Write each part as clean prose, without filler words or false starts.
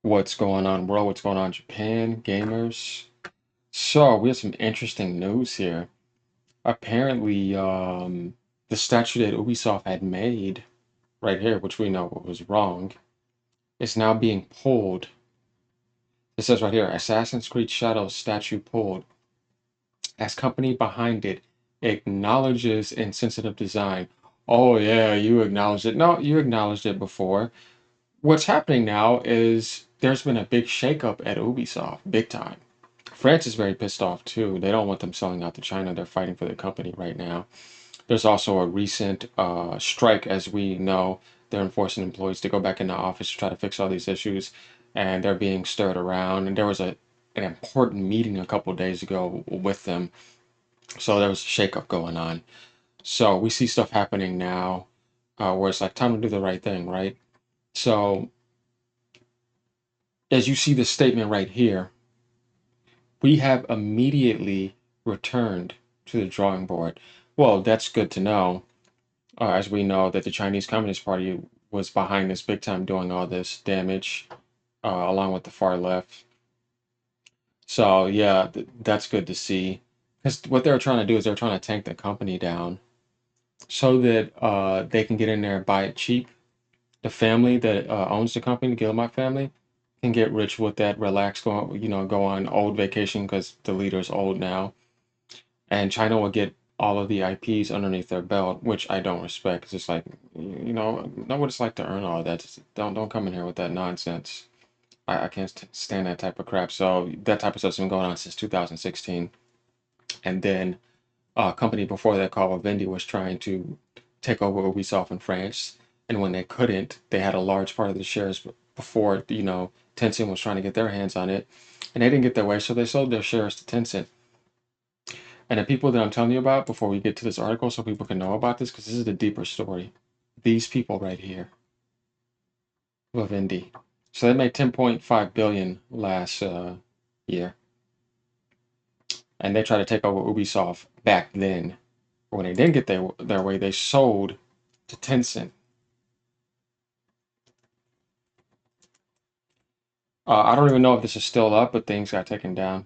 What's going on, world? What's going on, Japan? Gamers? So, we have some interesting news here. Apparently, the statue that Ubisoft had made right here, which we know was wrong, is now being pulled. It says right here, Assassin's Creed Shadows statue pulled as company behind it acknowledges insensitive design. Oh yeah, you acknowledged it. No, you acknowledged it before. What's happening now is there's been a big shakeup at Ubisoft, big time. France is very pissed off too. They don't want them selling out to China. They're fighting for the company right now. There's also a recent strike, as we know. They're enforcing employees to go back into office to try to fix all these issues, and they're being stirred around. And there was an important meeting a couple of days ago with them, so there was a shakeup going on. So we see stuff happening now, where it's like time to do the right thing, right? So as you see the statement right here, we have immediately returned to the drawing board. Well, that's good to know, as we know that the Chinese Communist Party was behind this big time doing all this damage, along with the far left. So, yeah, that's good to see. Because what they're trying to do is they're trying to tank the company down so that they can get in there and buy it cheap. The family that owns the company, the Gilmont family, can get rich with that, relax, go on old vacation because the leader's old now. And China will get all of the IPs underneath their belt, which I don't respect. It's just like, know what it's like to earn all of that. Just don't come in here with that nonsense. I can't stand that type of crap. So that type of stuff's been going on since 2016. And then a company before that called Vivendi was trying to take over Ubisoft in France. And when they couldn't, they had a large part of the shares before, Tencent was trying to get their hands on it. And they didn't get their way, so they sold their shares to Tencent. And the people that I'm telling you about before we get to this article, so people can know about this, because this is the deeper story. These people right here, Vivendi. So they made 10.5 billion last year, and they tried to take over Ubisoft back then. But when they didn't get their way, they sold to Tencent. I don't even know if this is still up, but things got taken down.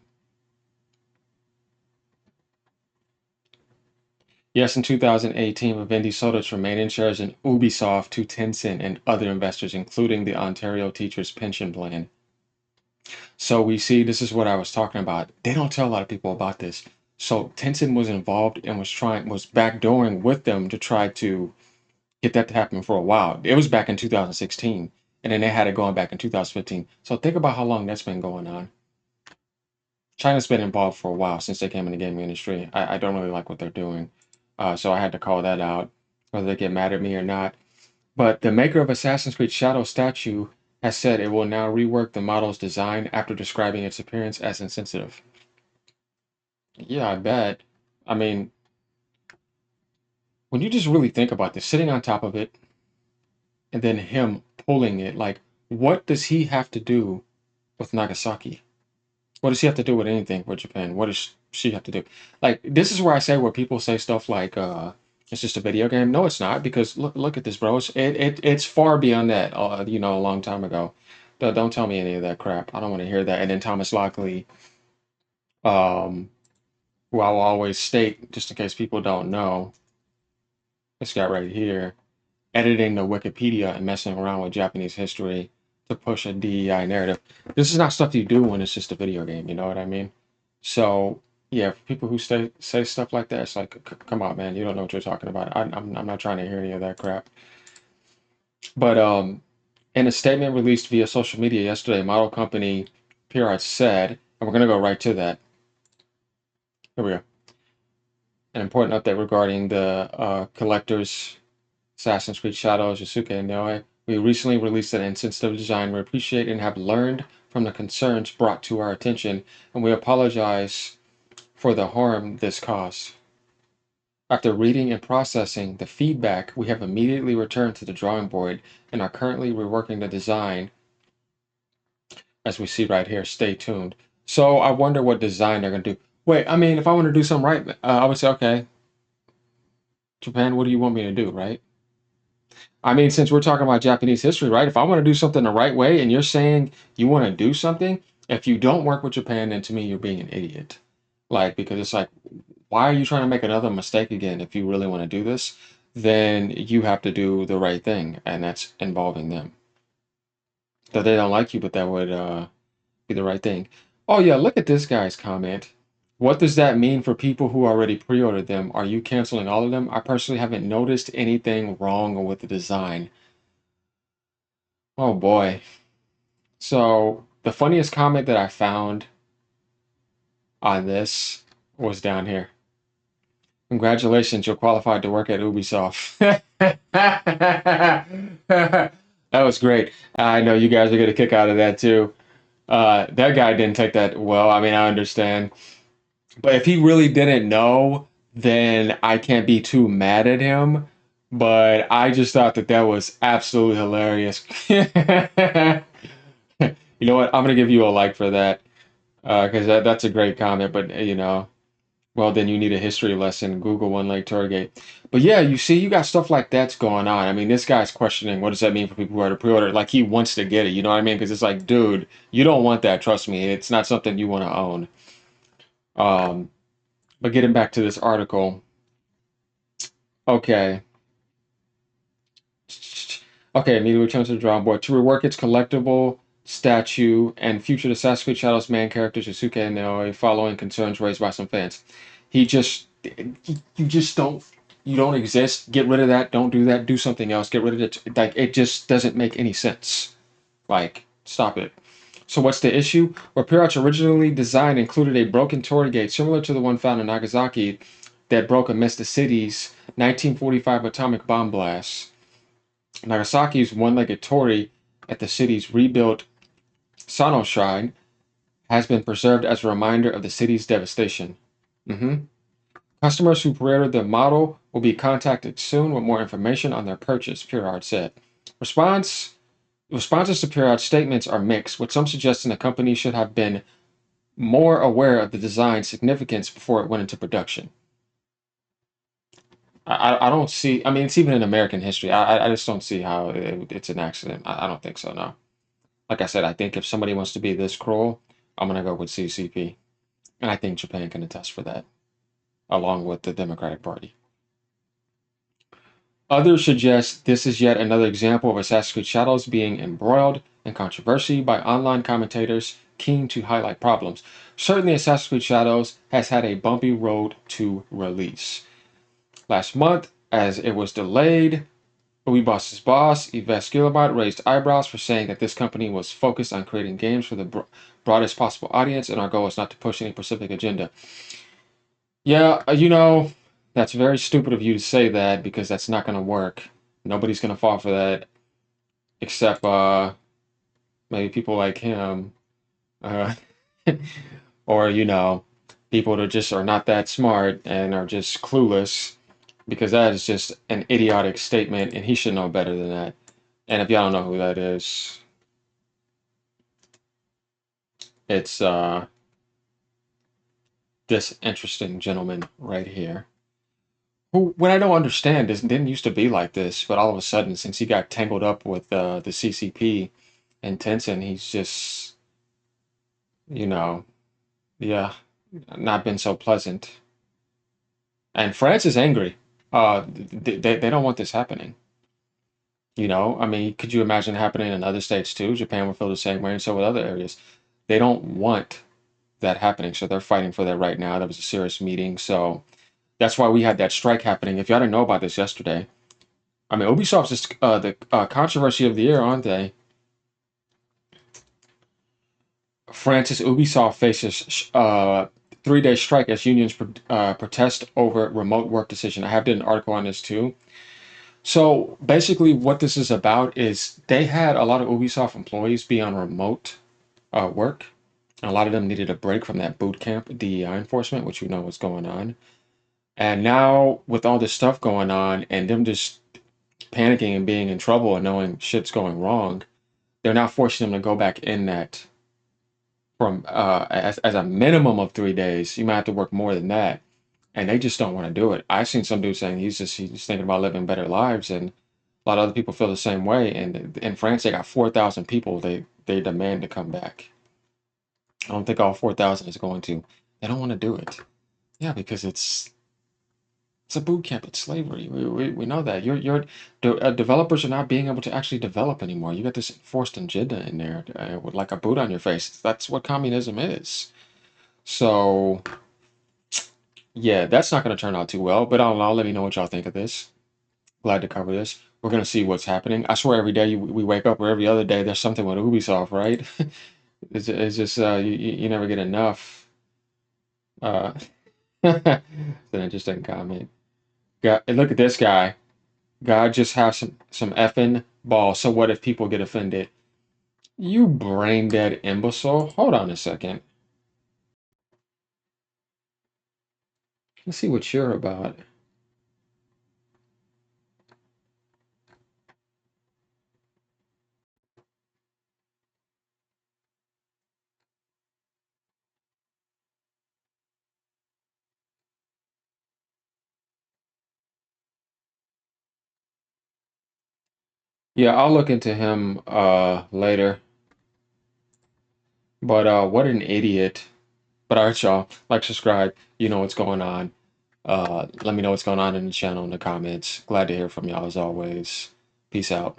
Yes, in 2018, Vivendi sold its remaining shares in Ubisoft to Tencent and other investors, including the Ontario Teachers Pension Plan. So we see this is what I was talking about. They don't tell a lot of people about this. So Tencent was involved and was backdooring with them to try to get that to happen for a while. It was back in 2016, and then they had it going back in 2015. So think about how long that's been going on. China's been involved for a while since they came in the gaming industry. I don't really like what they're doing, so I had to call that out, whether they get mad at me or not. But the maker of Assassin's Creed Shadow statue has said it will now rework the model's design after describing its appearance as insensitive. Yeah, I bet. I mean, when you just really think about this, sitting on top of it and then him pulling it, like, what does he have to do with Nagasaki? What does he have to do with anything with Japan? What does she have to do? Like, this is where I say where people say stuff like, it's just a video game. No, it's not, because look at this, bro. It's far beyond that, a long time ago. Don't tell me any of that crap. I don't want to hear that. And then Thomas Lockley, um, who I will always state, just in case people don't know, this guy right here, editing the Wikipedia and messing around with Japanese history to push a DEI narrative. This is not stuff you do when it's just a video game, you know what I mean? So, yeah, for people who say stuff like that, it's like, come on, man, you don't know what you're talking about. I'm not trying to hear any of that crap. But in a statement released via social media yesterday, model company PR said, and we're going to go right to that. Here we go. An important update regarding the collectors Assassin's Creed Shadows, Yosuke and Noe. We recently released an insensitive design. We appreciate and have learned from the concerns brought to our attention, and we apologize for the harm this caused. After reading and processing the feedback, we have immediately returned to the drawing board and are currently reworking the design, as we see right here. Stay tuned. So I wonder what design they're going to do. Wait, I mean, if I want to do something right, I would say, okay, Japan, what do you want me to do, right? I mean, since we're talking about Japanese history, right? If I want to do something the right way and you're saying you want to do something, if you don't work with Japan, then to me, you're being an idiot. Like, because it's like, why are you trying to make another mistake again? If you really want to do this, then you have to do the right thing, and that's involving them. That they don't like you, but that would be the right thing. Oh, yeah, look at this guy's comment. What does that mean for people who already pre ordered them? Are you canceling all of them? I personally haven't noticed anything wrong with the design. Oh boy. So, the funniest comment that I found on this was down here. Congratulations, you're qualified to work at Ubisoft. That was great. I know you guys are going to kick out of that too. That guy didn't take that well. I mean, I understand. But if he really didn't know, then I can't be too mad at him. But I just thought that that was absolutely hilarious. You know what? I'm gonna give you a like for that because that's a great comment. But well, then you need a history lesson. Google One Lake Torii. But yeah, you see, you got stuff like that's going on. I mean, this guy's questioning what does that mean for people who are to pre-order? Like he wants to get it. You know what I mean? Because it's like, dude, you don't want that. Trust me, it's not something you want to own. Um, but getting back to this article, okay. Okay, immediately returns to the drawing board to rework its collectible statue and future the Sasuke Shadow's main character Sasuke and Naoi following concerns raised by some fans. He just you just don't exist. Get rid of that. Don't do that. Do something else. Get rid of it. Like it just doesn't make any sense. Like stop it. So what's the issue? Well, Pirot's originally designed included a broken Torii gate similar to the one found in Nagasaki that broke amidst the city's 1945 atomic bomb blast. Nagasaki's one-legged torii at the city's rebuilt Sano Shrine has been preserved as a reminder of the city's devastation. Mhm. Customers who pre-ordered the model will be contacted soon with more information on their purchase, Pirard said. Response Responses to Pirad's statements are mixed, with some suggesting the company should have been more aware of the design's significance before it went into production. I don't see. I mean, it's even in American history. I just don't see how it's an accident. I don't think so. No. Like I said, I think if somebody wants to be this cruel, I'm gonna go with CCP, and I think Japan can attest for that, along with the Democratic Party. Others suggest this is yet another example of Assassin's Creed Shadows being embroiled in controversy by online commentators keen to highlight problems. Certainly, Assassin's Creed Shadows has had a bumpy road to release. Last month, as it was delayed, Ubisoft's boss, Yves Guillemot, raised eyebrows for saying that this company was focused on creating games for the broadest possible audience, and our goal is not to push any specific agenda. Yeah, that's very stupid of you to say that because that's not going to work. Nobody's going to fall for that except maybe people like him, uh, or people that just are not that smart and are just clueless because that is just an idiotic statement, and he should know better than that. And if y'all don't know who that is, it's this interesting gentleman right here. Who, when I don't understand, this didn't used to be like this, but all of a sudden, since he got tangled up with the CCP and Tencent, he's just, you know, yeah, not been so pleasant. And France is angry. They don't want this happening. I mean, could you imagine happening in other states too? Japan would feel the same way, and so with other areas. They don't want that happening, so they're fighting for that right now. That was a serious meeting, so that's why we had that strike happening. If y'all didn't know about this yesterday, I mean, Ubisoft's is the controversy of the year, aren't they? France's Ubisoft faces 3-day strike as unions protest over remote work decision. I have did an article on this too. So basically, what this is about is they had a lot of Ubisoft employees be on remote work. And a lot of them needed a break from that boot camp DEI enforcement, which you know what's going on. And now, with all this stuff going on and them just panicking and being in trouble and knowing shit's going wrong, they're now forcing them to go back in that from as a minimum of 3 days. You might have to work more than that, and they just don't want to do it. I've seen some dude saying he's thinking about living better lives, and A lot of other people feel the same way. And in France, they got 4,000 people. They demand to come back. I don't think all 4,000 is going to. They don't want to do it. Yeah, because it's a boot camp. It's slavery. We know that. Developers are not being able to actually develop anymore. You got this forced agenda in there with like a boot on your face. That's what communism is. So yeah, that's not going to turn out too well. But I don't know. Let me know what y'all think of this. Glad to cover this. We're going to see what's happening. I swear every day we wake up or every other day there's something with Ubisoft, right? It's just you never get enough. Uh, it's an interesting comment. And look at this guy. God just have some effing balls. So what if people get offended? You brain dead imbecile. Hold on a second. Let's see what you're about. Yeah, I'll look into him later. But what an idiot. But alright, y'all. Like, subscribe. You know what's going on. Let me know what's going on in the channel in the comments. Glad to hear from y'all as always. Peace out.